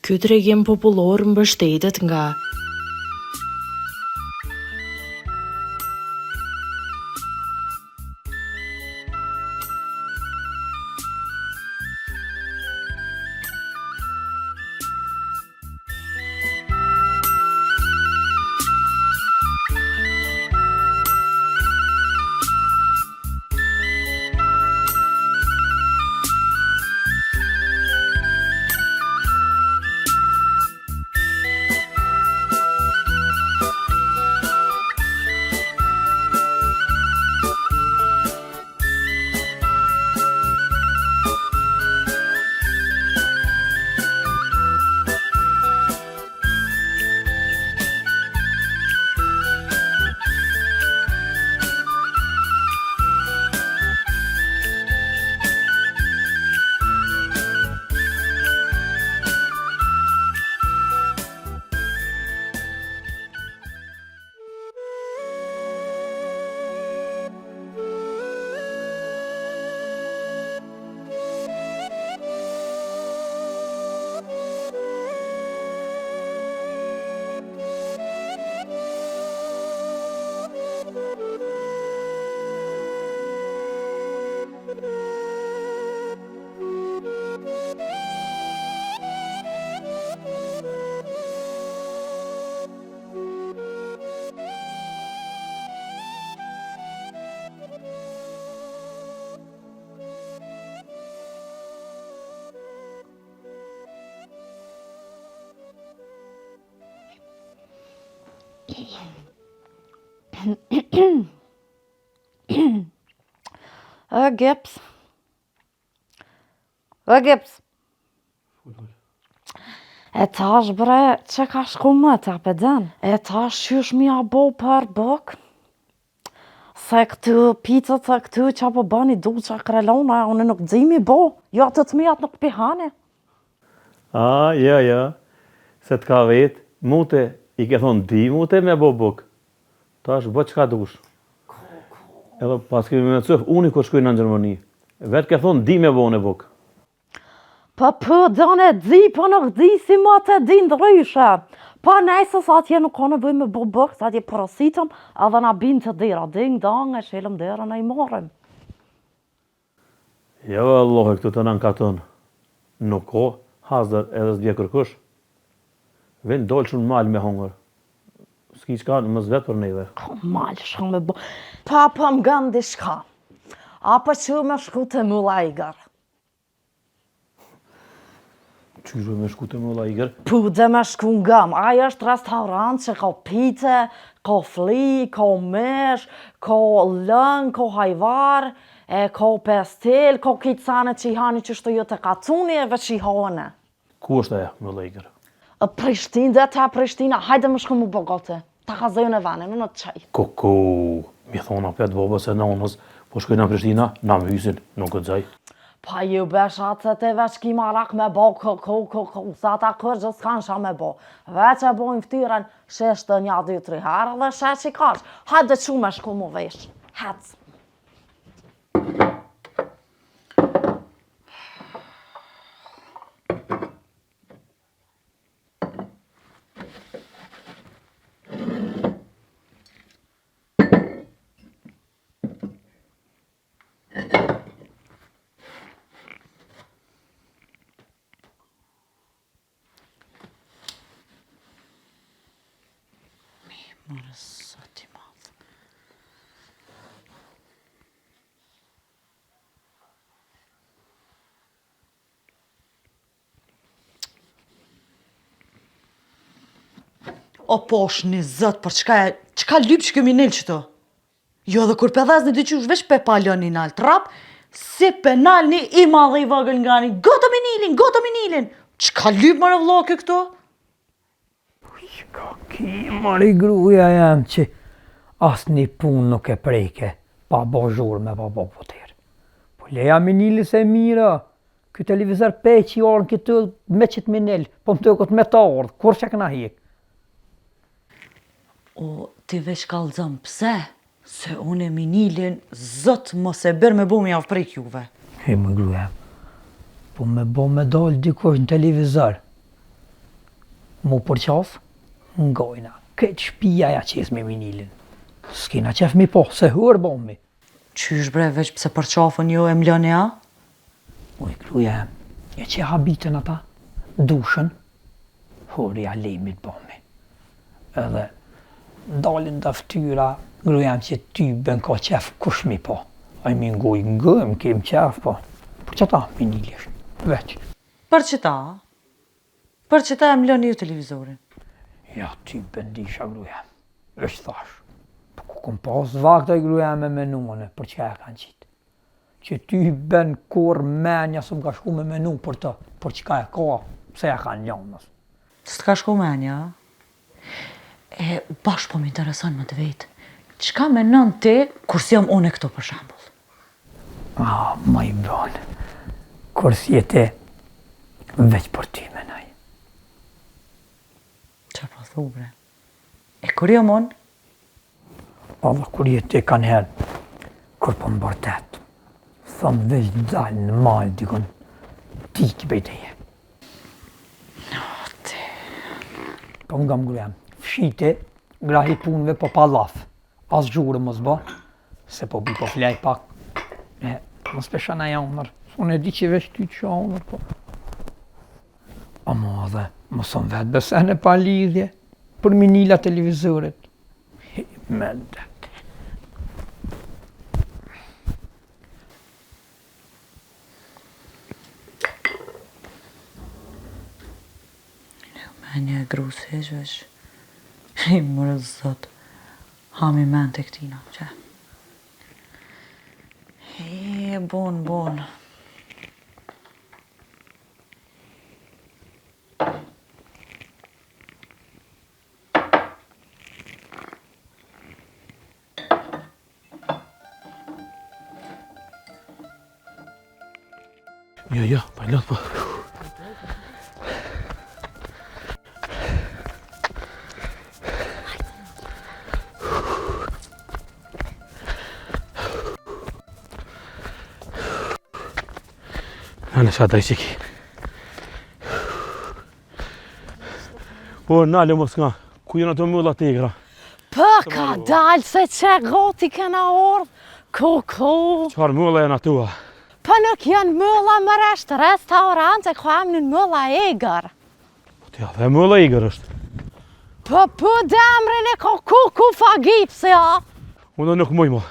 Ky tregim popullor mbështetet nga Gips. Gips. E tash bre, që ka shku më të apeden? E tash qysh mi a bo për bok? Se këtu pizzat e këtu që po bëni du që krelona, unë nuk dzimi bo, jo të të mijat nuk pihane. Ja, se të ka vetë, mute, i ke thonë di mute me bo buk. Ta është bë që ka dush. Edhe pas kemi me cëf, unë i kur shkuj në Gjermani. Vetë ke thonë di me bo në buk. Dëne di, po nuk di si më të di ndryshe. Po nejse sa atje nuk ka nevoj me bo buk, sa atje përësitëm, edhe na bin të dira, ding, dang, e shelëm dira, na i morëm. Jo, Allah, këtu të nën katën. Nuk ko, hasdër edhe s'dje kërkush. Vend dollë shumë malë me hongër. S'ki qka në mëzvet për neve. Malë shumë me bo. Papa më gëmë di shka. Apo që me shku të mulla Iger. Qyshve me shku të mulla Iger? Pude me shku në gëmë. Aja është restorant që ka pite, ka fli, ka mesh, ka lëng, ka hajvar, ka pestil, ka kicane që i hani që shto jo të katuni e veç i hane. Ku është aja, mulla Iger? Prishtinë, dhe ta Prishtina, hajde më shku mu bogote. Ta ka zëju në vane, në të qaj. Kuku, mi thonë apet bobës e nonës, po shkoj në Prishtina, na më hysin, nuk këtë zaj. Pa ju beshat se te veç ki marak me bo, sa ta kërgjë s'kan sha me bo. Veç e bojnë ftyren, sheshtë një, 2, 3 herë dhe shesh i kash. Hajde që me shku mu vesh. Hec. Mërë sot i madhë. O posh një zët, për qka lyp që kemi nil qëto? Jo dhe kur pëdhez në dyqush vesh pe palion një nalë trap, si penal një i madhe i vogël nga një, goto mi nilin, qka lyp më në vlokë këto? Ka ki mari gruja jam që asë një pun nuk e prejke, pa bo zhurë me pa bo poter. Po leja minili se mira, ky televizor peqi orën këtu me qëtë minil, po më të këtë me ta orë, kur që këna hik? O, ti veç kalëzëm, pse? Se unë e minilin, zët mos e bërë me bo me javë prej juve. He më gruja, po me bo me dalë dikush në televizor. Mu përqaf, ngojna. Këtë shpia ja qes me vinilin. S'kina qef mi po, se hër bombi. Qysh bre, veç pse për qafën jo e mloni a? Uj, gruja, e që habitën ata, dushën, hori a lemit bombi. Edhe dalin të ftyra, gruja që ty ben ka qef kush mi po. A mi ngojmë, kem qef po. Për që ta, vinili është, veç. Për që ta? Për që ta e mloni ju televizorin? Ja, ty bëndisha gruja, është thash. Po ku kom pas vakta i gruja me menuane, për që e kanë qitë. Që ty bën kur menja së më ka shku me menu për të, për që ka e ka, se e kanë njanës. Së të ka shku menja? E, bashkë po më intereson më të vetë. Qka menon ti, kur si jam une këto për shambull? Ma i bënë, kur si e ti, veç për ty menaj. Qa po thu bre? E kur jam unë? Allah, kur je ti kanë herë, kur po më bërtet, thëmë veç dalë në malë dikon, ti ki bejteje. Po nga më grujem, fshite, grahi punëve po pa laf, as gjurë mos bë, se po bi po flej pak, mos pesha na jamër, unë e di që veç ty që jamër, po. Amo dhe, mos on vetë besen e pa lidhje, për minila televizorit. Me det. Menja e grusë heqvesh. I mërë zot. Hami men të këtina, që? Bon. Ja, понятно po. Ana shata ishiki. Po, nale mos nga, ku jena të mëlla tigra? Për ka dalë se që goti këna orë, Qfar mëlla jena tua? Për nuk janë mëlla më reshtë restorante, kam në mëlla egar. Po t'ja dhe mëlla igër është. Për demrin e ka ku fagip se ja. Unë nuk muj mo.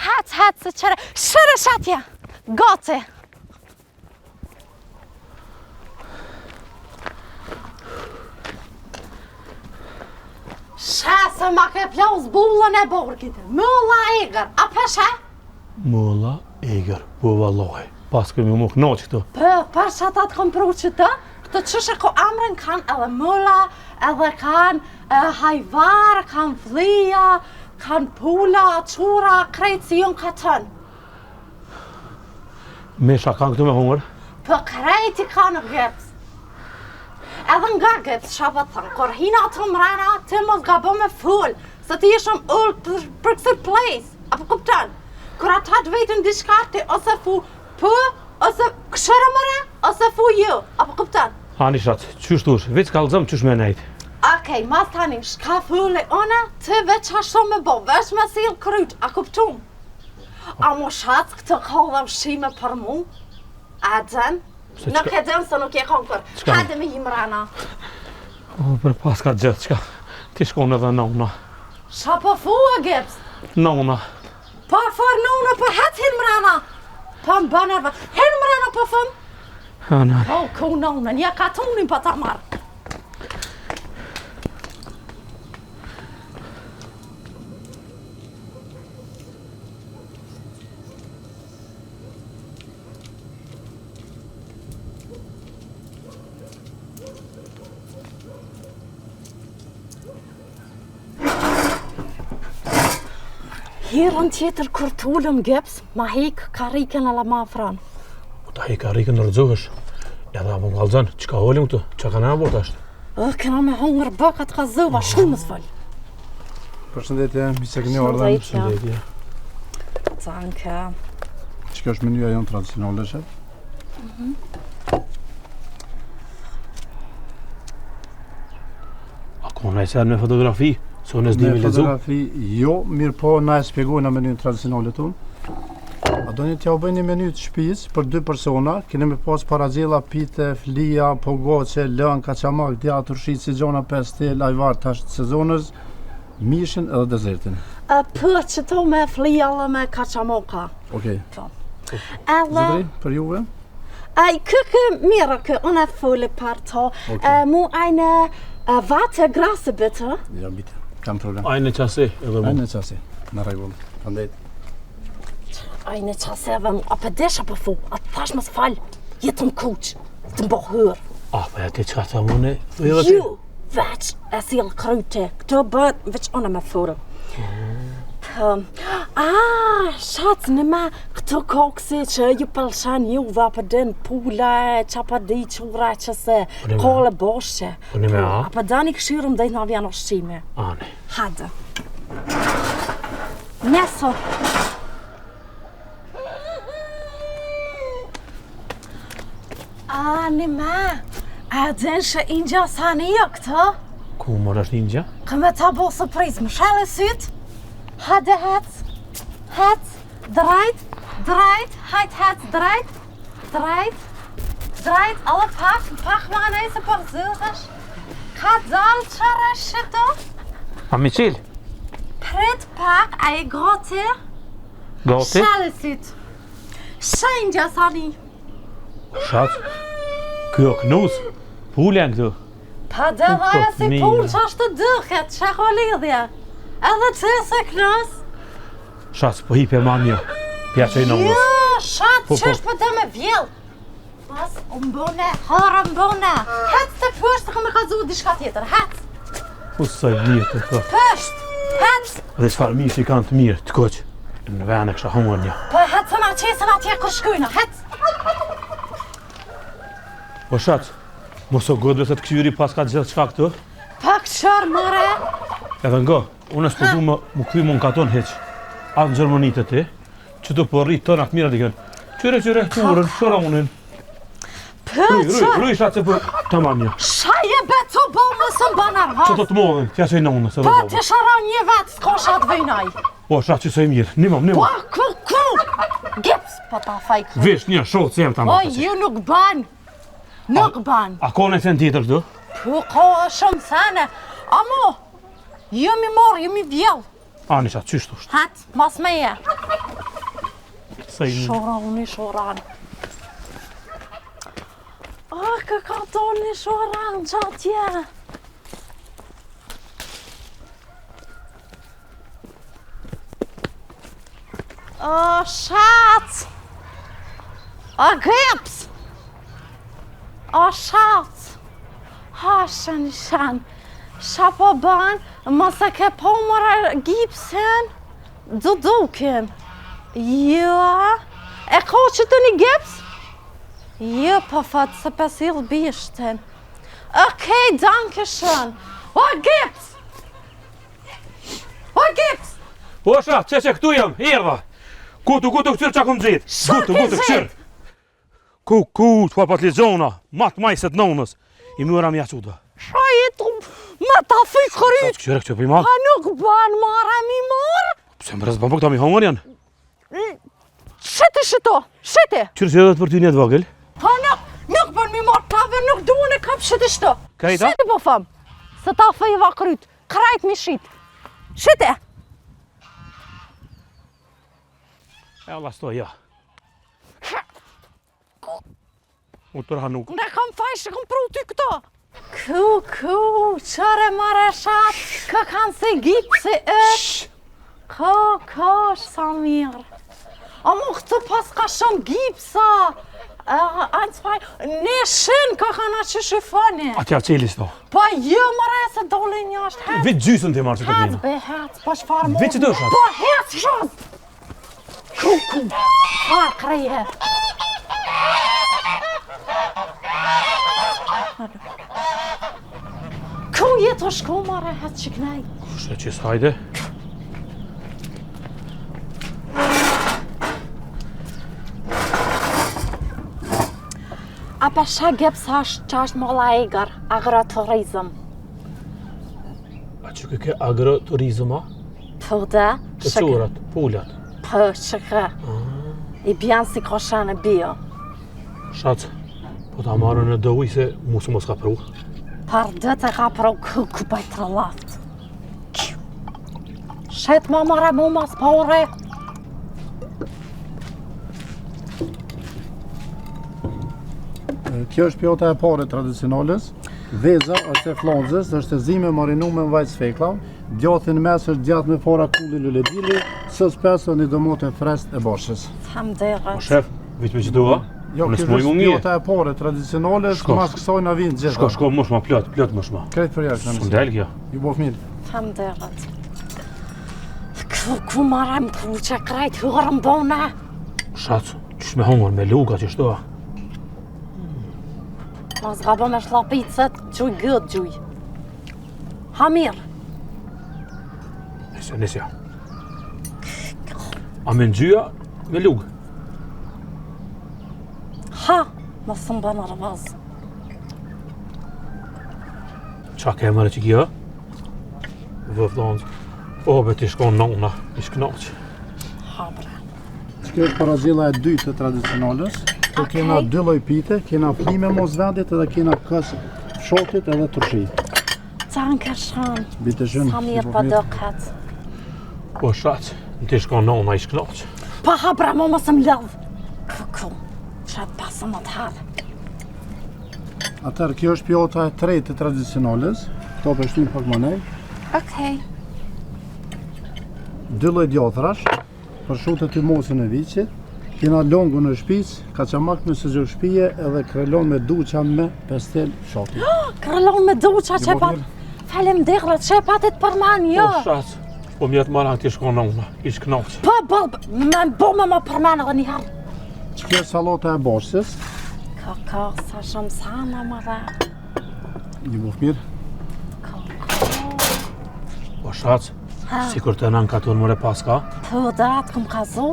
Hec se qëre, shërë shatja, gati. Se ma ke plaus bullën e borgit, mëlla egar, a peshe? Mëlla igër, po valloj. Pas kemi më knoq këtu. Për që ata të kom pru që të, këtë qëshë ko amrën kanë edhe mëlla, edhe kanë hajvar, kanë flija, kanë pula, qura, krejtë si jonë katën. Mesha kanë këtu me hungër? Për krejti kanë gëpës. Edhe nga gëpës, shabë thënë, kur hina të mrena, ti mos gabë me full, se ti ishëm ullë për kësër place, apo kuptën? Kur ata të vetën diçka ti ose fu ose këshërë mëre, ose fu ju, apo kuptën? Anishat, qysh tush, veç kalëzëm qysh me nejt. Okej, mas tani, shka fulli one, ti veç ashtu me bo, veç me s'il kryt, a kuptum? A mu shatë këtë kohë shime për mu? A dën? Nuk e dën se nuk je konkur, hajde me himrana. O, për pas ka gjithë, qka, ti shkon edhe nona. Qa po fua, Gibbs? Nona. Po for nona, po het himrana. Po më bënërve, himrana po fëm? Ana. Po, ku nona, një ka tunin po ta marrë. Hirën tjetër kur t'ullëm Gibbs, ma hik karikën e la ma franë. Ta hi karikën në rëdzohësh, edhe apo ngallëzën, qka holim këtu, qa ka na bot ashtë? Këna me hongër bëkat ka zëva, shumë s'fëll. Përshëndetje, mi se këni ardhen. Përshëndetje. Danke. Që kjo është menuja jonë tradicionale, shef? Kona e qenë me fotografi, se unë e s'di me lezu. Fotografi, jo, mirë po na e shpjegojnë në menyn tradicionale tonë. A do një t'ja u bëjnë një meny të shtëpisë për 2 persona, keni me pas paragjella, pite, flia, pogoqe, lën, kaçamak, djath, turshit, sigjona, pestel, ajvar, tash të sezonës, mishin edhe desertin. Për që to me flia dhe me kaçamoka. Okej. Edhe... Zotri, për juve? Kë mirë kë, unë e fulle për to. Mu ajnë vate grasë bitte? Ja, bitte. Kam problem. Ajnë qasi edhe mu. Ajnë qasi. Në rregull. Faleminderit. Ajnë qasi edhe mu. A për desha për fu, a të thash më s'fal. Jetë më kuq, të më bëhër. Pa ja ti qka të mune? Ju, veç e si lë kryte. Këto bët, veç unë me fulle. Shatë në me këto koksi që ju pëlqen juve për din pula, që për di qura që se kole boshe. Unë me a? A për dani këshirëm dhe në vjen ushqime. Ane. Hajde. Neso. Në me, a din që inja sa një këto? Ku mor është ninja? Këme ta bo surpriz, më shale syt? Hajde hec, drejt, hajt, drejt, alle pak ma nejse për zyrësh. Ka dalë qare shito? A mi qil? Prit pak, a i goti? Gati? Shale syt. Shenja sani. Shatë? Kjo knus? Pullen këtu? Pa dhe dhaja si pull që ashtë të dëket, që ka lidhja. Edhe të se knus? Shatë, po hipe mamja. Pja që i në unës. Jo, shatë, që është për të me vjell. Mas, mbone, harë mbone. Hec të pështë, ka me ka zuhë dishka tjetër, hec. Usaj mirë të këtë. Pështë, hec. Dhe qëfar mirë që i kanë të mirë, të koqë. Në vene kësha hongër një. Po hecën a qesën atje kër shkujna, hec. Po shatë, mos o godve se të këqyri pas ka gjithë qka këtu. Pak qërë, mëre. Edhe nga, unë e s'pëdu më kuj më në katon heq. Atë në Gjermani të ti, që të po rritë tënë atë mira të kënë. Qyre, të mërën, shora unin. Rruj shatë se për të manja. Shaje beto bo më së mbanar Që vas. të të modhen, tja që i në unës. Po të shara një vetë, s'ko shatë vejnaj. Po shatë që se i mirë, nimam. Po, ku. Gips, po ta fajkë. Vish një shohë që jem të O, ju nuk ban. Nuk ban. A ka në sen tjetër këtu? Po, ka shumë sene. Amo, ju mi morë, ju mi vjell. A, një shatë, qyshtu shtë. Hat, mas me je. Se i mirë. Shora unë i shoran. Kë ka tonë i shoran që atje. O, shatë. O, gips. O, shatë. Ha, shen. Ша po ban, mos e ke po mërë gipsin. Dudukin. Jo. E ka që të një gips? Jo, po fatë se pesil bishtin. Okej, danke schön. O, gips! O, gips! Po shatë, që këtu jam, erdha. Kutu, këqyrë që akum gjitë. Kutu, këqyrë. Ku, që pa t'lizona, matë majset nonës. I mëra mja quda. Shajitu, me ta fikrit. Këqyrë për i malë. A nuk ban mara mi marë? Pse më rëzë këta mi hongër janë? Shete shito, shete. Qyrë që edhe të për ty një të vogël? Po nuk ban mi marë kave, nuk duhen e kap shete shito. Krejta? Shete po fëm, se ta fejva kryt, krajt mi shit. Shete. E Allah stoj, ja. U të rëha nuk. Ne kam fajsh që kam pru ty këto. Ku, qëre mare shatë, kë kanë se gipsi është. Ko, sa mirë. A mu këtë pas ka shumë gipsa. Ne shenë kë kanë që shifoni. Atja qelis to. Po jo mare se dole një është hec. Vitë gjysën të marë që të Hec, kënina. be hec, po shfarë Vitë që të shatë. Po hec shatë. Ku, farë krejhe. Ku jetë o shku mare hec që knaj. Kushe qës hajde. A pesha gipsa është që është molla egar, agroturizm. që ke agroturizma? Po da, Të curat, pullat. po shaka. I bjanë si koshane bio. Shac, po ta marrën në dohuj se mos ka pru. Par dëtë ka pro ku baj të laft. Shet ma mare mu mas pore. Kjo është pjota e parë e tradicionales. Veza është e flonzës, është e zime marinume në vajtë sfekla. Djathi në mes është djath me fora kulli luledili, sës peso një dëmot e frest e boshës. Tham dërët. Shef, vitë me që dua? Jo, kjo është pjota e parë e tradicionales, mas kësoj në vinë gjitha. Shko, mosh ma plot mosh ma. Krejt për jashtë në Së ndel kjo. Ju bof mirë. Tham dërët. Ku marem ku që krejt hërëm bona. Shac, qysh me hongër me luka që shtoa? Mas gabo me shlapicët, gjuj gëtë gjuj. Ha mirë. Nesja. A me nxyja me lugë? Ha, mos të mbë nervoz. Qa ke mërë që kjo? Vëvdonës. O, be t'i shkon nona, i shknaq. Ha, bre. Kjo është parazilla e dytë të tradicionales. Kjo kena dy lloj pite, kena flime mos vendit edhe kena kës shotit edhe turshi. Danke schön. Bitte schön. Sa mirë pa doket. Po shac, në t'i shkon nona, i shknaq. Pa ha, bre, mo mos më lëdh. Kuku, që të pasëm atë halë. Atëherë, kjo është pjota e tretë të tradicionales. Këto përshtim pak më nej. Okej. Dy lloj djathrash, përshutet të mosën e viçit. Kena longun në shtëpis, kaçamak në sëgjër shtëpie edhe krelon me duqa me pestel shoti. Krëllon me duqa që Ju pa... mirë. Falem degrat, që pa të të përman, jo. Po shac, po mjetë maran t'i shkon nona, i shknaq. Po, me bo me më përman edhe njëherë. Kjo është sallata e boshës. Kaka, sa shumë sana, më dhe. Ju bof mirë. Po shac, si kur të nën katon mëre paska. Po, da, të këm kazu.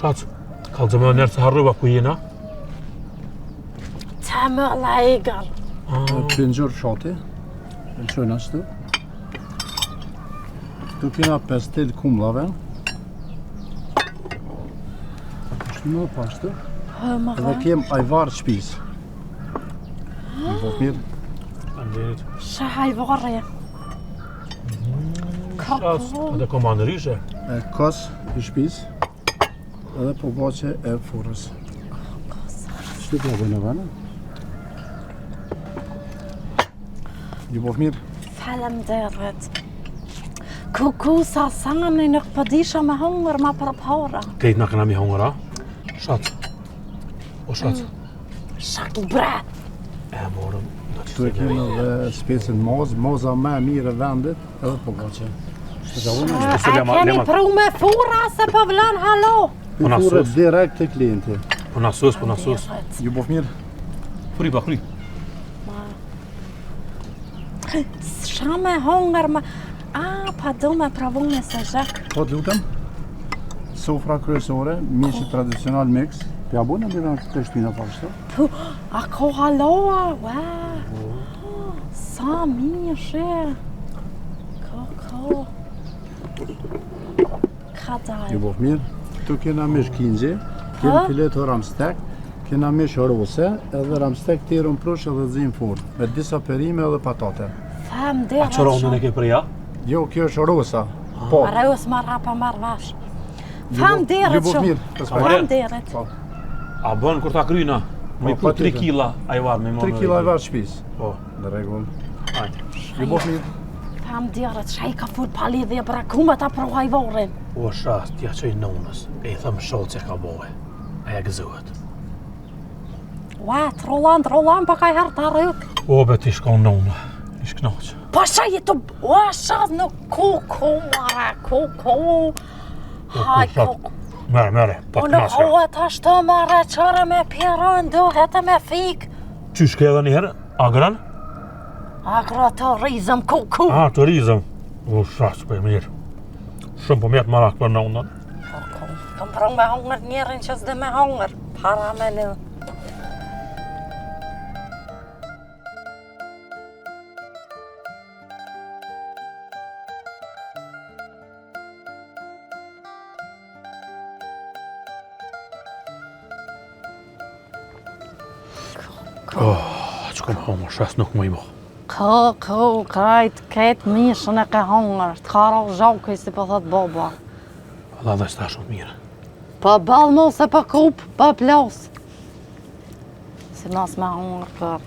Shac, kalëzë me nërë të harruba ku jena. Të më la egal. Pëngjur shoti. Pëlqojnë ashtu. Tu kena pestel kumllave. Është më pashtu. Po, më Edhe dhe. kem ajvar shtëpis. Ju bof mirë. Andit. Shë hajvore. Shac, Kako. edhe komandë ryshe. E kos i shtëpis. Edhe pogaçe e furrës. Shtyp ja bëjnë vënë. Ju bof mirë. Falem dërët. Kuku, sa sani nuk pëdisha me hongër ma për para. Kejt na këna mi hongëra. Shac. O shac. Shaki bre. E morëm. Do Tu e kemi edhe specën moza më e mirë e vendit, edhe pogaçe. A keni pru me fura se po vlon halo? Po na Furrë sus. direkt te klienti. Po na sus, po na sus. Ju bof mirë. Kry pa kry. Sha me hongër ma... A, pa do me pravu me se zhek. Po të lutem. Sofra kryesore, mishi tradicional mix. Pja bune më në të shpina pa kështu. Pu, a ko haloa, wow. Sa mirë. Ko. Ka daj. Ju bof mirë. Tu kena mish kinxhi, kena filet ramstek, kena mish rose, edhe ramstek tirën prush edhe zim furrë, me disa perime edhe patate. Fem A dërët qëronën e ke përja? Jo, kjo është rosa. Po. Reus ma rapa marrë vash. Fem Ju dërët bof shumë. mirë. Pas Fem dërët. Po. A bën kur ta kryna? Me Po, ku 3 patjetër. kila ajvar me 3 kg ajvar shtëpis. Po. Në rregull. Hajde. Ju bof mirë. Fem dërët, shaj ka full palidhje për akume ta pro hajvorin. O shac, t'ja qoj nonës. E i thëmë shotë që ka bohe. Aja gëzohet. Ua, trollan, pa ka herë ta rëk. O, be t'i shkon nona. I shknaq. Po shaj e të... Ua, shaz në kuku, mara, kuku. Haj, kuku. Mere, Po pak në naska. kohë të ashtë mara qërë me pjerën, duhet e me fik. Qysh ke edhe njëherë? Agran? Akra të rizëm kuku. A, të rizëm. O, shac, për mirë. Shumë po mjetë marak për nonën. Kuku, kam prong me hongër njerën që s'de me hongër. Para me në. Që kom hongër, shes nuk më i mo. Krejt mishën e ke hongër, të kara u zhauke si po thot baba. Alla dhe s'ta shumë mirë. Pa balë mos e pa kup, pa plas. Si mas me hongër kërë.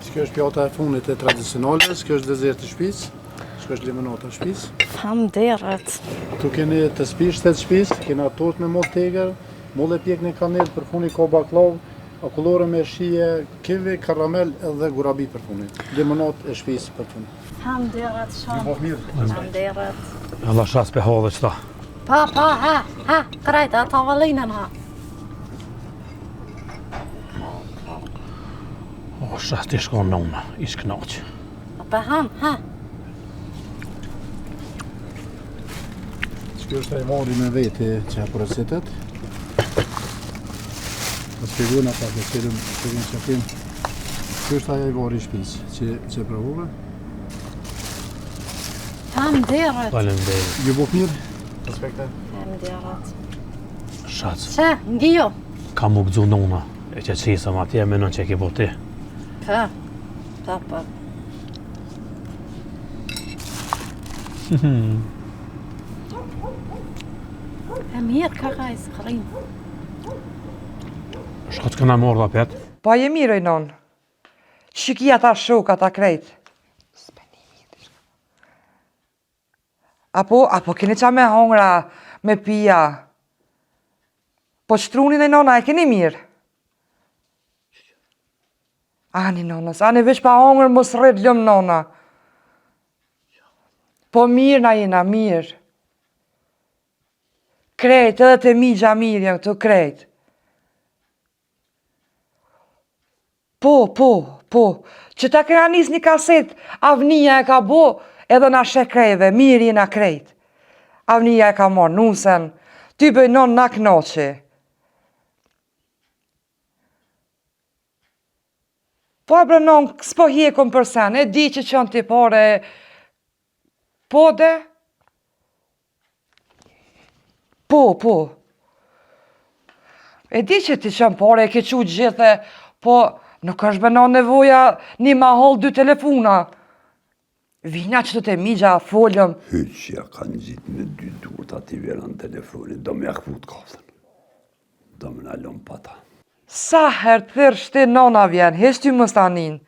Kjo është pjata e fundit e tradicionale, kjo është dezert i shtëpisë, kjo është limonata e shtëpisë. Faleminderit. Tu keni të spishtë të shtëpisë, kena tort me mollë tegër, mollë e pjek në kanel, për funi ka baklav, akullore me shije, kivi, karamel edhe gurabi për funi. Limonat e shtëpisë për funi. Faleminderit shumë. Mirë. Faleminderit. Alla shas pe hodhe qëta. Ha, krejt, ata valinën ha. Shas t'i shkon në unë, ish knaqë. Pa ha. Kjo është e vari me veti që e përësitet. Në spjegojnë ata të cilën që kim. Kjo është aja i vari i shtëpisë që provove. Faleminderit. Faleminderit. Ju bëf mirë? Respekte. Faleminderit. Shac, Që, ngijo? kam u gëzu në unë, e që qisëm atje me në që e ki bo ti. Pa. E mirë ka ka i skrim. Shka që këna morë dhe petë? Pa je mirë, non. Shiki ata shok, ata krejt. Apo keni qa me hongra, me pia. Po shtrunin e nona, e keni mirë? Ani nonës, ani veç pa hongër mos rrit lëm nona. Po mirë na jena, mirë. Krejt, edhe të migja mirë janë këtu, krejt. Po. Që ta kena nis një kaset, avnia e ka bo, edhe na shek krejve, mirë jena krejt. Avnia e ka marrë nusen, ty bëj non na knoqi. Po e brenon, s'po hjekon për sen, e di që qënë t'i pare, po de? Po. E di që t'i qënë pare, e ke qu gjithë, po nuk është bënon nevoja një ma hol 2 telefona. Vina që të të migja, folëm. Hyqja kanë gjitë me 2 duhet ati vera në telefonit, do me akput kaftën. Do me në lom pata. Sa herë thërë shte nona vjen, hesh ty mës anin.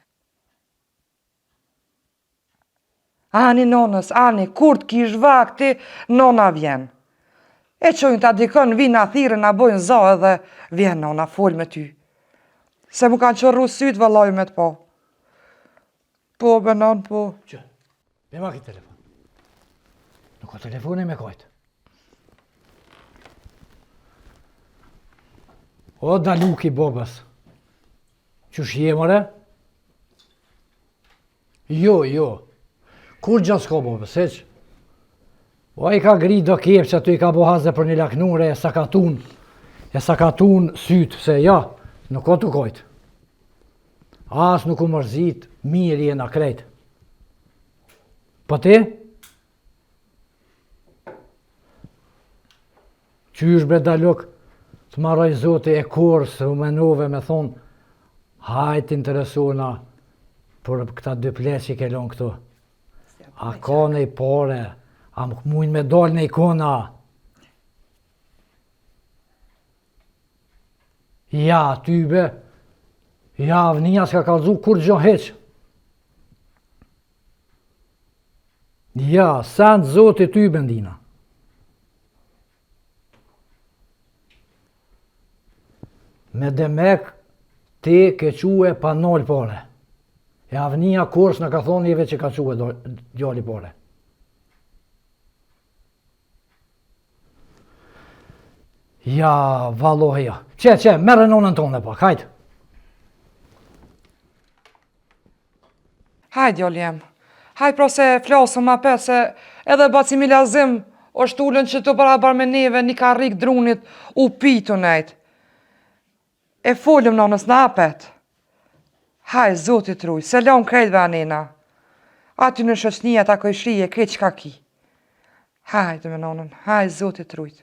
Ani nonës, ani, kur t'kish vakti, nona vjen. E qojnë t'a dikën, vinë a thire, na bojnë za edhe vjen nona, fol me ty. Se mu kanë qërru sytë vëlloj me t'po. Po, benon, po. Që, me ma këtë telefon. Nuk ka telefoni me kajtë. O, daluki bobës. Qësh jemëre? Jo. Kur gjatë s'ka bobës, heq? O, i ka gri do kepë që aty i ka bo haze për një laknure e sakatun sytë, se ja, nuk ka të kojtë. As nuk u mërzit, mirë jena krejt. Po ti? Qysh bre daluk? Të marroj zote e korës, u menove me thonë, hajt interesona për këta 2 pleqë që i kelon këtu. A ka në i pare, a mujnë me dalë në ikona. Ja, tybe, ja, vënia s'ka kalzu kur gjo heq. Ja, sënë zote tybe ndina. Me demek, ti ke quë pa 0 pare. E avnia kurs në ka thonë njëve që ka quë djali pare. Ja, valoheja. Që, merë nonën tonë pak, hajtë. Hajt, djali jem. Hajt pro se flasëm ma pe, se edhe bacimi lazim, është ullën që të barabar me neve, një karrik drunit, u pitu nejt. E folëm nonës në apet. Haj, zotit ruj, selam krejtve anena. Aty në shoqnia ta kojshrije, krejt qka ki. Hajde me nonën, haj, zotit ruj.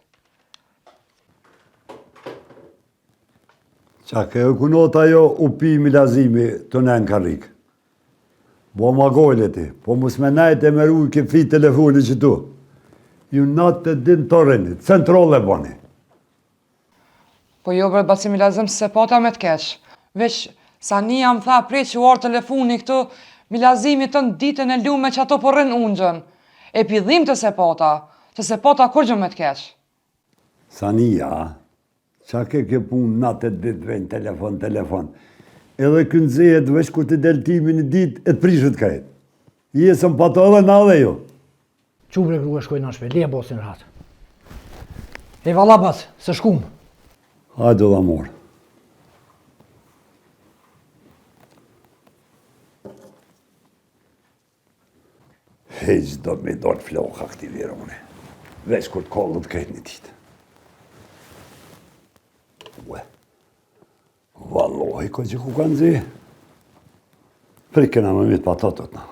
Qa ke e kunota jo u pi milazimi të në në karrik. Bo ma gojle ti, po mus me najt e meru i ke fi telefoni që tu. Ju natë të din të rënit, centrole bani. Po jo bre bacimi lazëm se pata me të keq. Veç sa një më tha prej që uarë telefoni këtu, mi lazimi të në ditën e lume që ato po rënë ungjën. E pidhim të se pata kur gjë me të keq. Sania, qa ke pun natë të ditë vejnë telefon. Edhe kënë zejet veç kur të deltimin e dit e të prishët kajt. I e sëm pato edhe na dhe jo. Qubre grua shkoj në shpe, leja bosin ratë. E valabas, se shkum. Hajdo dha morë. Heq do me dorë flok aktivirone. Veç kur të kollët krejt një ditë. Ue. Vallohi, ko që ku kanë zi. Frikëna më mitë patatot na.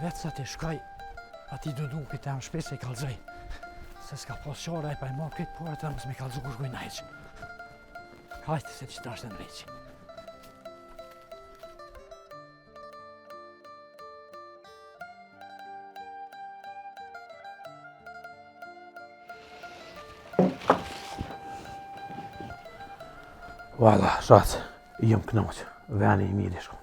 Vetë sa ti shkaj, ati du duke të jam shpes e kalzoj. Se s'ka pos qara e pa i marrë këtë porë të mësë me kalzu kur shkoj najqë. Hajtë se që ta është në rejqë. Valla, shatë, jëm knoqë, veni i mirë i shkonë.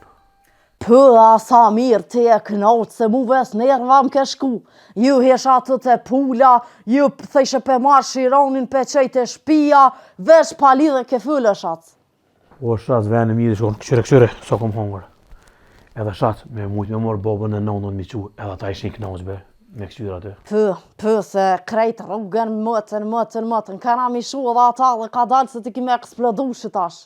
Pëa sa mirë ti e knoqë se mu ves nerva më ke shku. Ju hesha të të pula, ju thejshë pe marë shironin pe qejt e shpia, vesh pali dhe ke fëllë shatë. O shatë, veni i mirë i shkonë, këshyre, so kom hongër. Edhe shatë, me mujtë me morë bobën e nonën mi qu, edhe ta ishin knoqë be, me këshyre aty. Pë, se krejt rrugën mëtën, kana mi shu edhe ata dhe ka dalë se ti kime eksplodu shitash.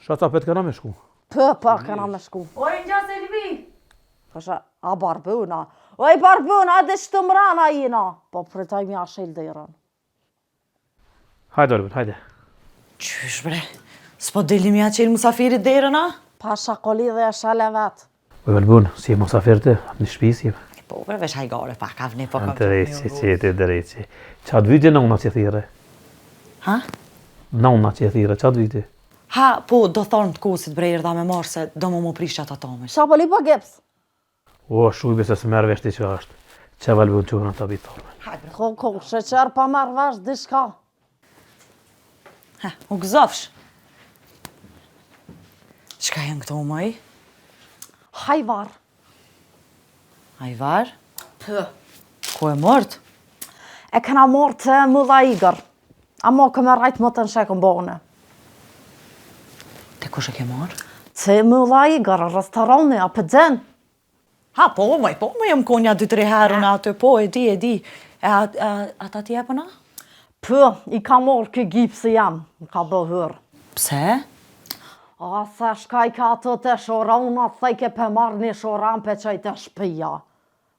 Shatë, a petë këna me shku? Pë, kana me shku. Oj, në gjasë e libi! Kësha, a barbuna. Oj, barbuna, edhe që të mrana jina. Po, përtaj mi a shel dherën. Hajde, Orbën, hajde. Qysh bre, s'po delim ja qenë musafirit derën, a? Pa shakoli dhe e shale vetë. O, Orbën, si e musafirte, një shpisi. Po bre, vesh hajgare pa kavni, po kam Drejci, qëti, drejci. Qatë viti nona që thire? Ha? Nona që thire, qatë viti? Ha, po, do thonë të kosit bre, erdha me marë se do më prishat ato me. Shapoli pa geps. O, shujbe se së merë veshti që është. Që valbun që në të bitorme. Ko, sheqer pa marrë vesh dishka. Ha, u gëzofsh. Qka janë këto mëj? Hajvar. Ajvar? Pë. Ku e mort? E këna morë të mëdha igër. A mo këme rajtë më të në shekën bone. Te kush e ke marë? Të mëdha igër, restorani, a pëdzen. Ha, po, jam konja 2-3 herën atë, po, e di. Ata ti e përna? Pë, i ka morë kë gipsi jam, më ka bëhër. Pse? A, se shkaj ka të të shorona, thej ke pe marrë një shoran pe qaj të shpija.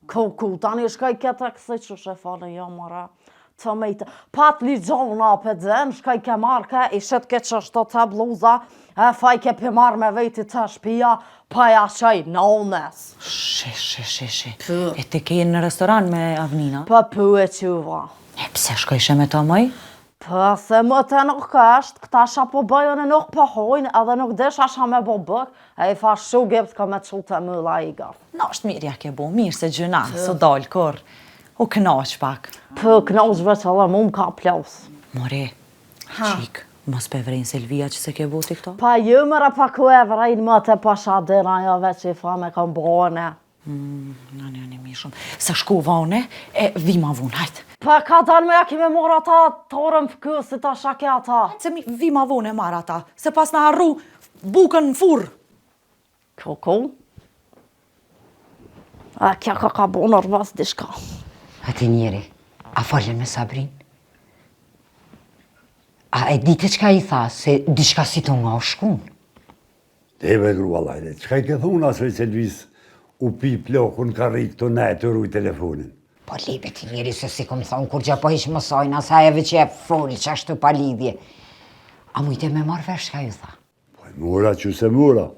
Ku, tani shkaj ke të kësi që shefale, jo mëra. Të mejtë, pat li gjona pe dzen, shkaj ke marrë ke, i shet ke që shto të bluza, e faj ke pe marrë me vejti të shpija, pa ja qaj nones. She. E te ke në restoran me Avnina? Pë e quva. E pse shkojshe me ta mëj? Pë, se më të nuk është, këta sha po bëjën e nuk pëhojnë, edhe nuk desh asha me bo bëk, e i fa shu gept ka me qu të mëlla i gaf. Na është mirë ja ke bo, mirë se gjëna, së dalë kur. U knaq pak. Pë, knaq veç edhe mu më ka plaus. More, qik, mos pe vrejnë Selvia që se ke boti këto? Pa ju mëra pa ku e vrejnë më të pasha dira, jo veç i fa me kam bone. Në mirë shumë. Se shku vane, e vima vun, hajtë. Pa ka dalë me ja kime mora ata torën fëkë, si ta shake ata. Se vima vun e marë ata, se pas në arru bukën në furë. Ku? A kja ka bo nërvas dishka. Ati njeri, a falem me Sabrin? A e dite qka i tha, se dishka si të nga shkun? Deve grua lajde, qka i ke thuna se Selvis u pi plokun ka rikë të ne të ruj telefonin? Po libe ti njeri, se si kom thonë, kur që po ishë mësojnë, asajeve që e folë që ashtu pa lidhje. A mujte me marrë vesh qka ju tha? Po e mura që se mura.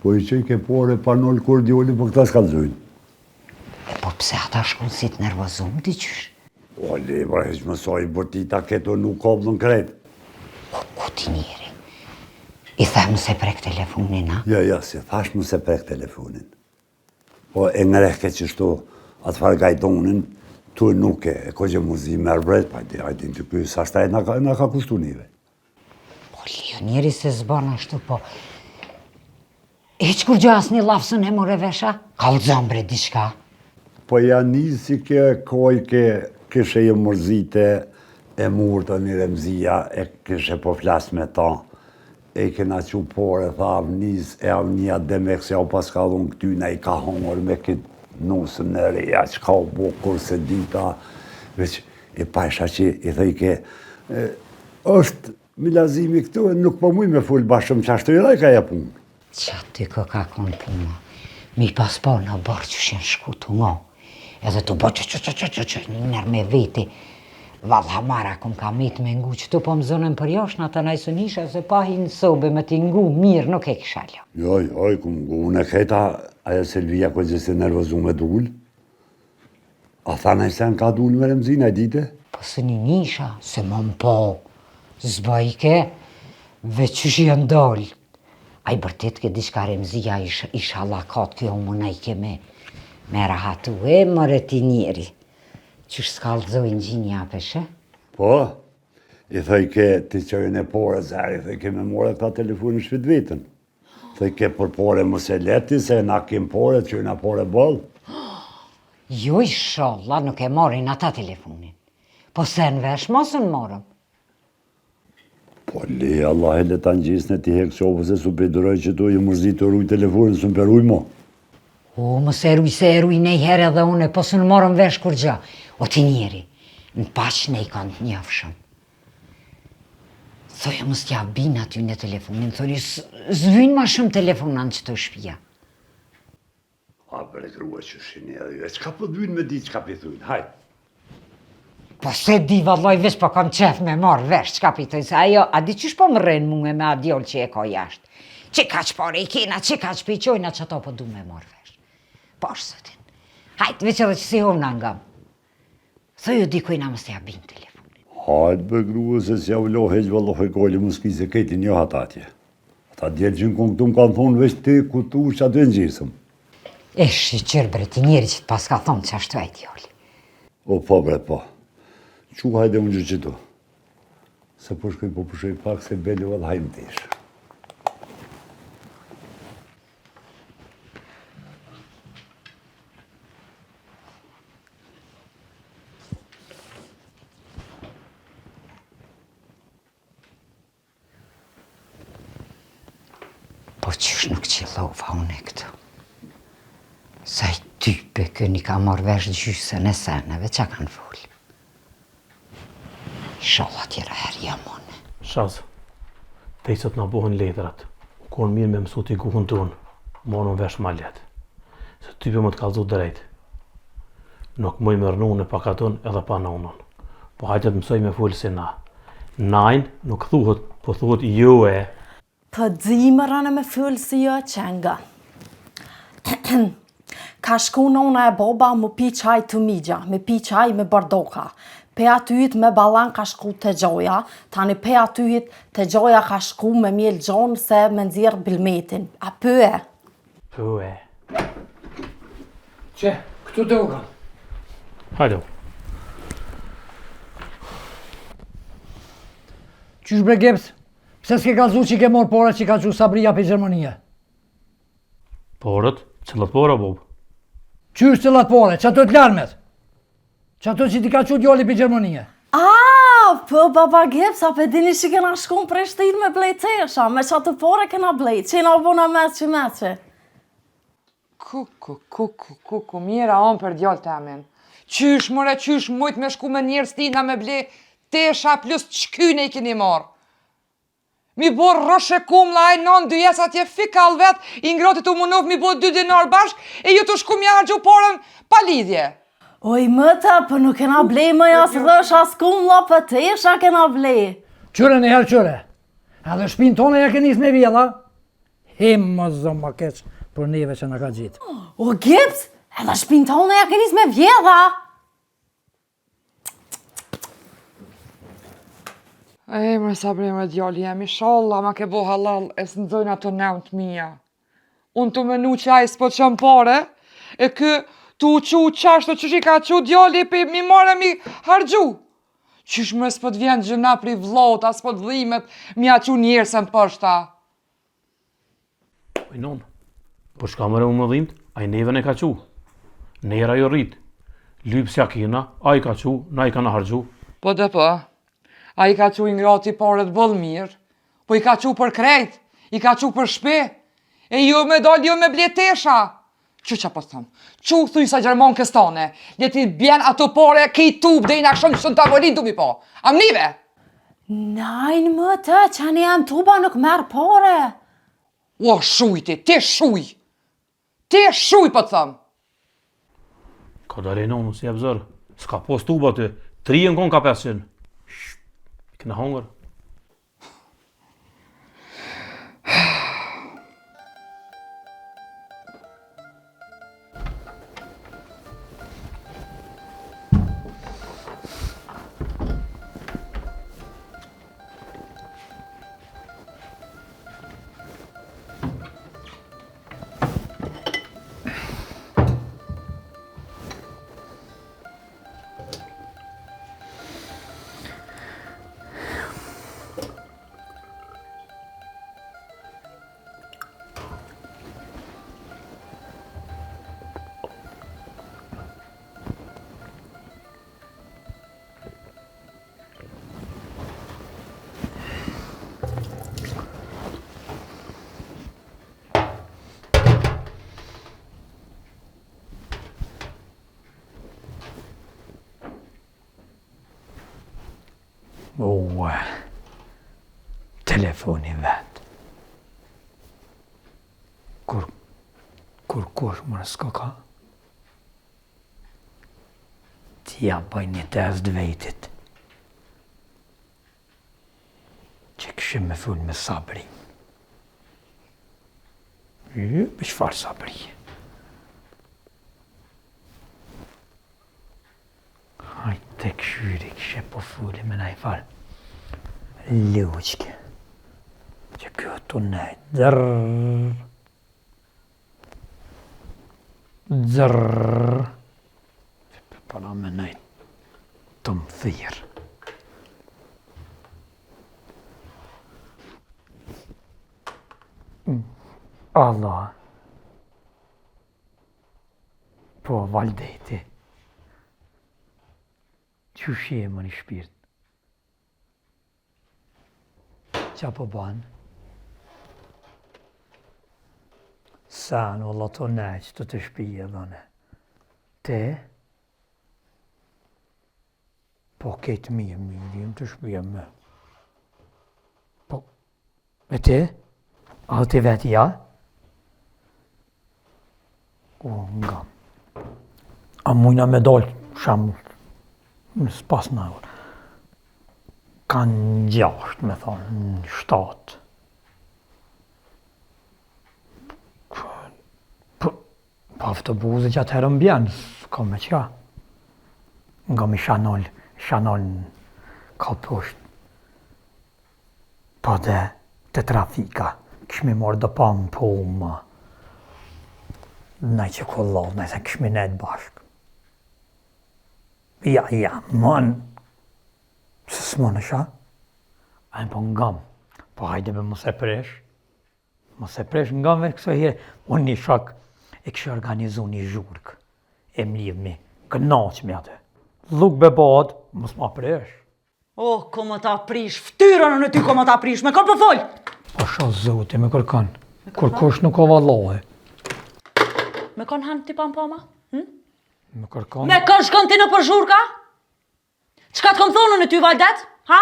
Po i që i ke pore pa nol kur djoli, po këta s'kallzojnë. Po pse ata shkon si të nervozum t'i qysh? O, lebra, heq më soj, bërtita keto nuk koblën kret. Ku ti njeri? I them se prek telefonin, a? Ja, si thash më se prek telefonin. Po e ngrehke që shtu atë farë gajtonin, tu nuk e ko që muzi merë bret, pa hajtin të pysë, sa shtaj nga ka kushtu nive. Po Lio, njeri se zban ashtu, po... Heq kur gjo asni lafsën e more vesha? Kallzon bre diçka. Po ja nisi ke koj ke këshe e mërzite, e murë të një remzia, e këshe po flas me ta. E kena që por e tha avnis, e avnia demek se au pas ka dhun këtyna i ka hongër me këtë nusën në reja, që ka u bukur se dita, veç e pasha që i thej ke, është milazimi këtu, nuk po muj me full bashkëm që ashtu i dhej ka ja punë. Qa ty ko ka konë puna, mi pas po në borë që shenë shku të ngo, edhe të bo që një nërë me veti, Valla mara kum ka mit me ngu që tu po më zonën për josh në të najsunisha se pa hi në sobe me t'i ngu mirë nuk e kisha ljo. Jo, kum ngu në keta aja Selvija ko gjese nervozu me dull. A tha najsen ka dull me remzina e dite? Po së një nisha, se më po, zbajke, veç që shi janë doll. A i bërtet ke diçka remzia isha lakat kjo më najke me rahatu e mëre ti njeri. Qysh s'kallzojnë gjinja apeshe? Po, i thëj ke ti qojnë e pore zari, i thëj ke me more këta telefonin shpit vitën. Thëj ke për pore mos e leti, se na kim pore, qojnë a pore bol. Jo i sholla nuk e morin ata telefonin. Po se në vesh mos në morëm. Po li, Allah e leta në gjisnë ti hek qopë se su pëjduroj që tu i mërzit të ruj telefonin, su më peruj mo. O, mos e ruj se e ruj nej herë edhe une, po së në morëm vesh kur gja. O ti njeri, në pash ne i kanë të njafshëm. Thoja mos t'ja bin aty në telefonin, thori zvynë ma shumë telefonan që të shpia. A bre grua që shini edhe ju, e qka po dhvynë me di qka pitujnë, hajt. Po se di valloj vesh po kam qef me marrë vesh qka pitujnë, se ajo, a di qysh po më rrenë munge me adjol që e ka jashtë. Që ka që pare i kena, që ka që piqojna që ato po du me marrë vesh. Po është sëtin, hajt veç edhe që si hom në ngam. Thoj di kujna mës t'ja bin telefonin. Hajt be grua se s'ja vlo heq valloh e kolli muski se keti një hatatje. Ata djelë që në kënë këtu më kanë thonë veç ti ku tu që aty në gjisëm. E shqyqër bre ti njeri që t'pas ka thonë që ashtu e t'jolli. O po bre po, që hajde unë gjë që tu. Se po shkoj po përshoj pak se beli vëllë hajmë tishë. Po qysh nuk qilova unë e këtu. Sa i type këni ka marrë vesh gjysën e seneve, qa kanë folë. Inshallah tjera herë jamone. Shaz, te i sot nga bohen letrat, u konë mirë me mësu t'i guhën tonë, morën vesh ma letë. Se type më t'kallzu drejt. Nuk mëj me rënu në pakaton edhe pa nonën. Po hajtë të mësoj me folë se na. Najnë nuk thuhet, po thuhet jo e. Të di më rënë me fëllë si jo qenga. Ka shku nona e boba më pi qaj të migja, me pi qaj me bardoka. Pe atyjit me balan ka shku të gjoja, tani pe atyjit të gjoja ka shku me mjel gjonë se me nëzirë bilmetin. A pëe? Pëe. Që, këtu të uka. Hajdo. Qysh bre Geps? Pse s'ke kalzu që ke morë pore që ka që Sabria për Gjermania? Porët? Cëllët pora, Bob? Qysh cëllat pore? Që ato t'larmet? Që ato që ti ka që djoli për Gjermania? Po baba Geps, a pe dini që kena shku në Prishtinë me blejtesha, me që ato pore kena blejt, që na bona meqe. Kuku, mjera on për djallë të amen. Qysh mujt me shku me njerës tina me ble, tesha plus qkyne i keni marë. Mi bo rroshe kumla e non dy jesë atje fikal vet, i ngrotit u munov mi bo 2 dinar bashk, e ju të shku mja hargju porën pa lidhje. Oj mëta, për nuk kena blej më jasë rrësh as kumla, për tesha kena blej. Qyre në herë qyre. Edhe shpinë tonë ja kenis me vjella. Hem më zë më keq për neve që në ka gjitë. O Gips, edhe shpinë tonë ja kenis me vjedha. Emre Sabri me djali jam, inshallah ma ke bo halal e së nëzojnë ato 9.000. Unë të menu që ajë s'po qëmë pare, e kë të uqu qashtë që i ka qu djali pe mi mare mi hargju. Qysh më s'po t'vjen gjëna pri vlota, s'po t'dhimet, mi a qu njerësën përshta. Non, po shka mëre më dhimt, a i neve ne ka qu. Nera jo rrit. Lypsja kina, a i ka qu, na i ka në hargju. Po dhe po, a i ka qu i ngrati pare të bëllë mirë, po i ka qu për krejt, i ka qu për shpe, e jo me dal, jo me bletesha. Që po thëmë, që thuj sa Gjermon këstane, ljeti bjen ato pare ki tub dhe i nakshon që në tavolin du mi po. Am nive? Najnë më të, që anë jam tuba nuk merë pare. O, shuj ti shuj. Ti shuj po thëmë. Ka dale nonu si e bëzër, s'ka pos tuba të, 3 kon ka 500. Këna hongër. O, telefoni vetë. Kur kush më s'ka ka, ti ja bëj një test vetit. Që këshim me full me Sabri. Për çfarë Sabri? Hajtë të këshyri këshe po fulli me na i falë. Luqke. Që kjo të nejtë dzërrrr. Dzërrrr. Para me nejtë të më thirë. Allah. Po, Valdeti. Qysh je më një shpirt? Qa po banë? Sa në Allah të neqë të shpije dhëne. Te? Po kejtë mirë të shpije me. Po, e te? A te vetë ja? O, nga. A mujna me dollë shamull. Nësë pas në orë. Kanë 6, me thonë, 7. Po autobusi që atëherën bjenë, s'ka me qa. Nga mi shanol ka poshtë. Po dhe të trafika, këshmi morë dë pa më po më. Naj që kollohë, naj se këshmi nejtë bashkë. Ja, man. Se s'ma në sha? Ajnë po ngam. Po hajde me mos e presh. Mos e presh ngam vetë këso herë. Unë një shak e kështë organizu një zhurk. E mlidh me. Kënaq me atë. Luk be bad, mos ma presh. Oh, ko më ta prish, ftyrën në ty ko më ta prish, me kërë për folj! Po sha zote, me kërkan. Kur kush nuk ka vallohe. Me kon hanë ti pampama? Me kërkan. Me kon shkon ti në për zhurka? Qka të kom thonë në ty, Valdet? Ha?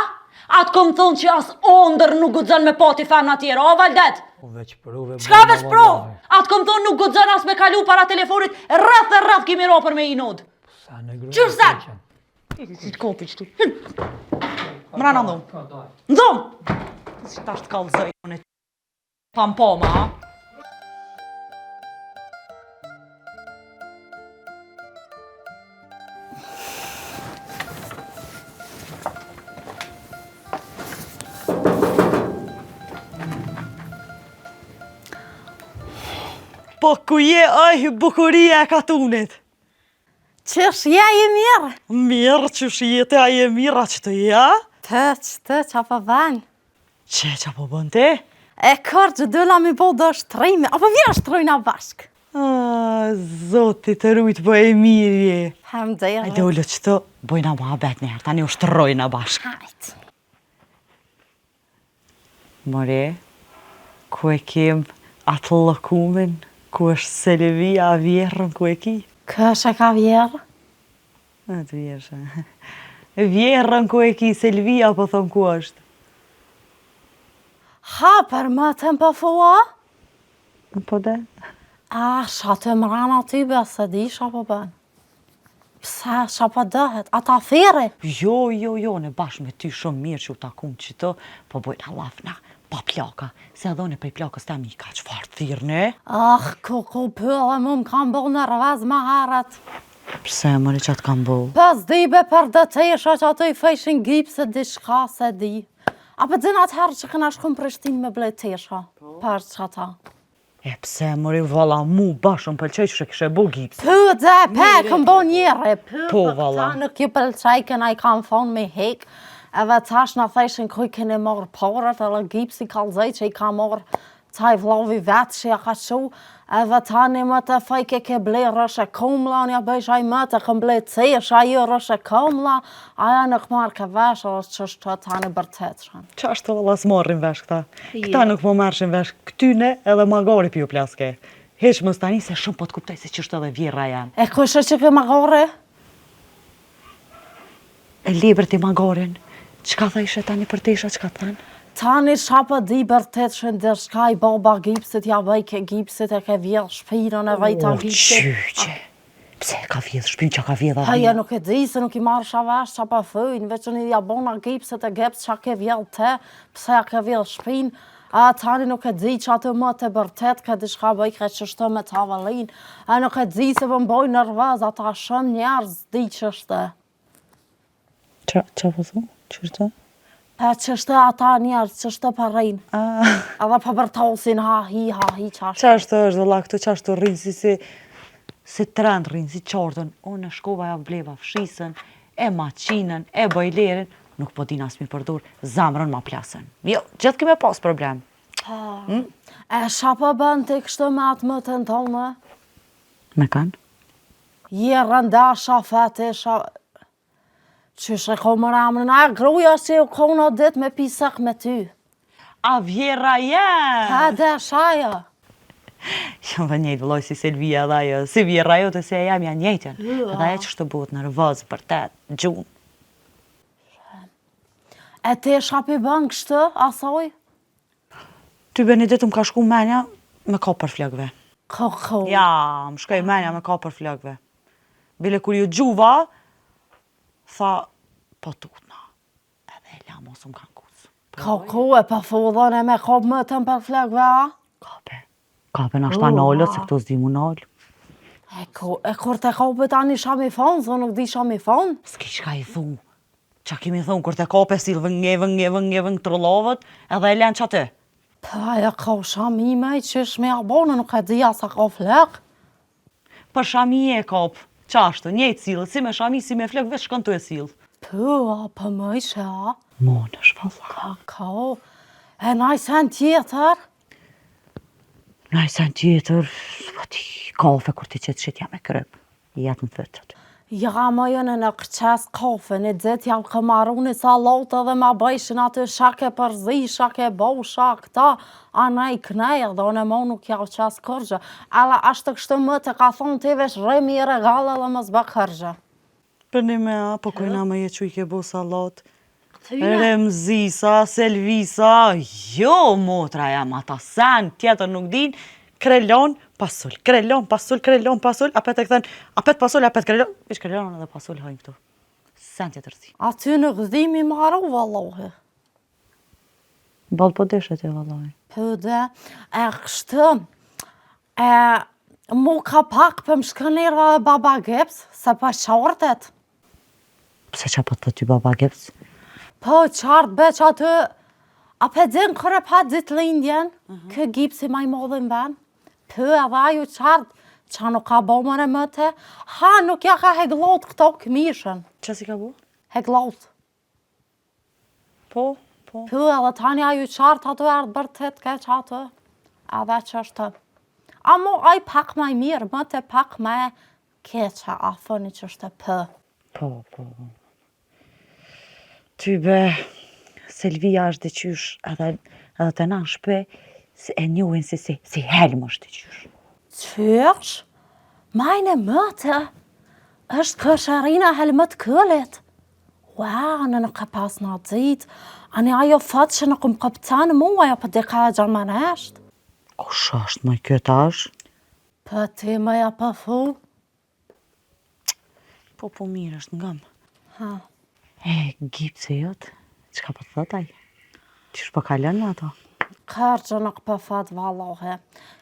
A të kom thonë që as ondër nuk gudzën me pati femna tjera, o Valdet? Po veç prove. Qka veç prove? A të kom thonë nuk gudzën as me kalu para telefonit, rrëth kimi ro për me i nod. Qërë sen? Si të kopi qëtu. Mra në ndomë. Ndomë! Si ta shtë kalëzëj në pampoma, ha? Po ku je, oj, bukuria e katunit? Qësh je i mirë? Mirë, qësh jete, a je mirë, a që të ja? Të, qa po bën? Qa po bën te? E kërë që dëlla mi po do shtrejme, apo vjen shtrojna bashk? Zoti të rujt, po e mirë je. Hamdejrë. Ajde ullë që të bojna ma bet njerë, tani u shtrojna bashk. Hajt. More, ku e kem atë lëkumin, ku është Selvia a vjerën ku e ki? Kësh e ka vjerë? Atë vjerë. Vjerën ku e ki, Selvia po thëm ku është. Ha, për më të më pëfua? Po dhe? Sha të mrana ty be, se di sha po bën. Pse, sha po dëhet, ata thiri? Jo, në bashkë me ty shumë mirë që u takun që të, po bojna lafna, pa plaka, se adhone prej plakës të mi ka që farë thirë, ne? Ku pëllë, më kam bëllë në rëvaz ma harat. Pse, mëre që atë kam bëllë? Pës dibe për dëtesha që ato i fejshin gipse di shka se di. Apo din atë herë që këna shkum Prishtinë me bletesha, për që ata. E pse, mëri, vala, mu bashën pëlqej që kështë e bo gips. Këm bo njëre. Po, vala. Ta nuk ju pëlqej këna i kam thonë me hek. Edhe tash në theshin kuj keni morë porët, edhe gipsi kalzej që i ka morë taj vlovi vetë që ja ka shu. Edhe tani më të fejke ke ble rëshe komla, unë ja bëjsh aj më të këm ble cesh, ajo rëshe komla, aja nuk marrë ke vesh, o që shtë tani bërtet shën. Qa është të valla s'marrin vesh këta? Këta nuk po marrshin vesh këtyne edhe magari pju plaske. Heq mës tani se shumë po të kuptoj se që është edhe vjera janë. E kushe që ke magari? E liber ti magarin, qka tha ishe tani për tesha, qka thanë? Tani shapa di bërtet shëndër shka i baba gipsit, ja vej ke gipsit e ke vjedh shpinën e vej ta gipsit. Qyqe, pse ka vjedh shpinë që ka vjedh avija? Haja nuk e di se nuk i marrë shavash qa pa fëjnë, veç që një ja bona gipsit e geps që ke vjedh te, pse ja ke vjedh shpinë. Tani nuk e di që atë më të bërtet, ka di shka bëj ke qështë me tavalin. Nuk e di se pëmboj nërvaz, ata shumë njerëz di qështë. Qa po thu? Qështë? Qështë ata njerë, qështë për rejnë. Edhe për bërtosin, ha hi, qashtë. Qashtë është dhe la këtu, qashtë rrinë si trend rrinë, si qartën. Unë në shkova ja vleva fshisën, e maqinën, e bojlerin, nuk po din asmi përdur, zamrën ma plasën. Jo, gjithë kime pas problem. E sha po bën të kështë me atë më të ndonë? Me kanë? Je rënda, shafete, Qysh e ko më ramën, a gruja që u ko në dit me pisak me ty. A vjera jenë! Pa dhe shaja. Jam dhe njëjtë vëlloj si Selvia dhe ajo, si vjera jo të se jam janë njëjtën. Dhe e që shtë bëhet në rëvazë për te, gjunë. E te shapi bën kështë, asoj? Ty Benedikt më ka shku menja me ka për flagve. Ko. Ja, më shkoj menja me ka për flagve. Bile kur ju gjuva, tha, po tutna, edhe e la mos më kanë kusë. Ko, e pa fudhën e me kop më të më për flagve, a? Kape në ashta nalët, se këto s'di mu nalë. E kur të kope tani shami fonë, zë nuk di shami fonë? S'ki qka i thu. Qa kimi thunë, kur të kape si vëngevën trollovët, edhe e lenë që atë. Pa, e ka shami me i qysh me abonë, nuk e di asa ka flek. Për shami e kapë. Qashtë, njëjtë silë, si me shami, si me flek, veç shkën të e silë. Për më ishe, a? Monë është valla. Ka, e najsen tjetër? Najsen tjetër, ti kafe kur ti qëtë shit jam e kryp. Jatë më thëtë. Ja, më jënë në këqes kafe, në dzit jam këmaru një salatë dhe ma bëjshin atë shake përzi, shake bau, shak ta, a nej knejë, dhe unë e mo nuk ja u qes kërgjë. Ala ashtë kështë më të ka thonë ti vesh remi i regale dhe më zbë kërgjë. Për një me a, po kujna me je që i ke bo salatë. Remzisa, Selvisa, jo motra jam ata sen, tjetër nuk din, krelon, pasul, apet e këthen, apet pasul, apet krelon, ish krelon edhe pasul hajnë këtu. Sen tjetër si. A ty nuk dhimi maru, vallohi. Balë po deshet e vallohi. Pëde, e kështë, mu ka pak për më shkënirë dhe baba Gips, se pa qartet. Pse qa po të ty baba Gips? Po qartë beq aty, a pe din kërë pa ditë lindjen, kë Gipsi maj modhin ben, Pë edhe ajo qartë që nuk ka bo mëre më të, ha nuk ja ka heglot këto këmishën. Që si ka bu? Heglot. Po. Pë edhe tani ajo qartë ato ardë bërtet keq ato. Edhe që është të. Amo aj pak maj mirë, më të pak me keqa a thoni që është të pë. Po. Ty be, Selvia është dyqysh edhe të na shpe, se e njohin si helmë është dyqysh. Qysh? Majnë më të, është kësharina helmët këllit. Wow, në nuk ka pas në ditë, anë ajo fatë që nuk më këptanë mua, ajo për dika e gjermanesht. O shasht më këtë është? Për ti më ja për fu? Po mirë është ngam. Ha. Gipse jotë, që ka për të thëtaj? Qysh për kalën në ato? Kërgjë nuk për fatë valohe.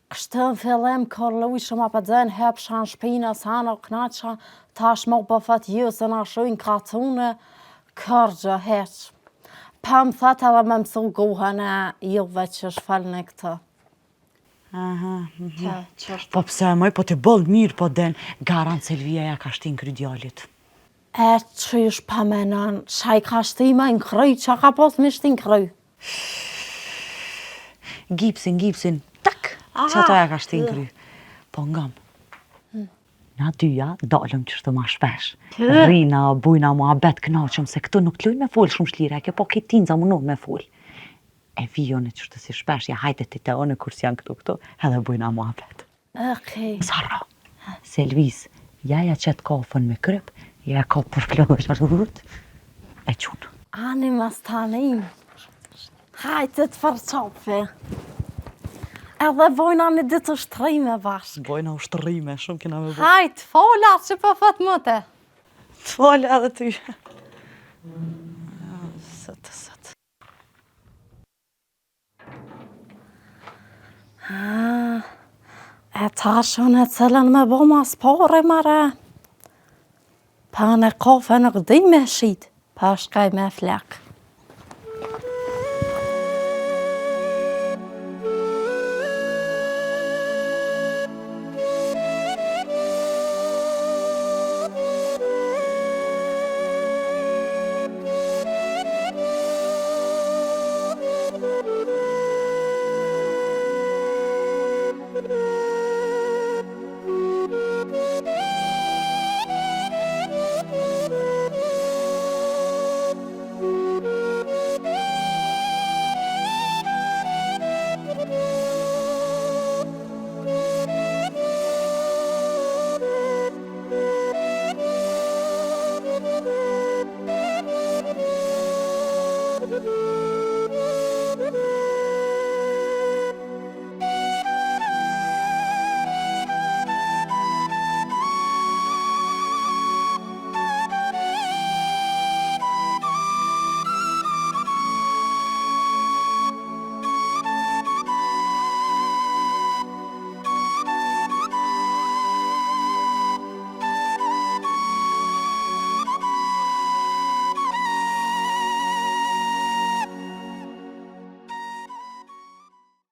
Kështë në fillim kërluj shumë për dhenë hep shanë shpina sa në knaqa, tash më për fatë ju se në shujnë katune, kërgjë heqë. Pa më thëtë edhe me mësu guhën e juve që shfalë në këtë. Po pse mëj, po të bëllë mirë po den, garant Selvia ja ka shtin kry djallit. E qysh pa menon, shaj ka shtima në kryj, që ka pos me shtin kryj? Gipsin, tak, që ato ja ka shtin kry. Po ngam, na dyja dalëm qështë ma shpesh. Rina, bujna mua bet knaqëm, se këtu nuk të lujnë me full shumë shlire, kjo po këtë tinza më nuk me full. E vijone qështë si shpesh, ja hajte të te one kur s'janë këtu, edhe bujna mua bet. Okej. Sarra, Selvis, jaja qëtë kafën me kryp, ja ka përflodhë që është rrët, e qunë. Ani mas tani, hajte të përqopi. Edhe vojna një ditë ushtrime bashkë. Bojna ushtrime, shumë kena me bojnë. Hajt, fola që për fëtë mëte. Të fola edhe ty. Sëtë. E tashën e cilën me bo mas pare mare. Pa në kafe nuk di me shit, pa shkaj me flek.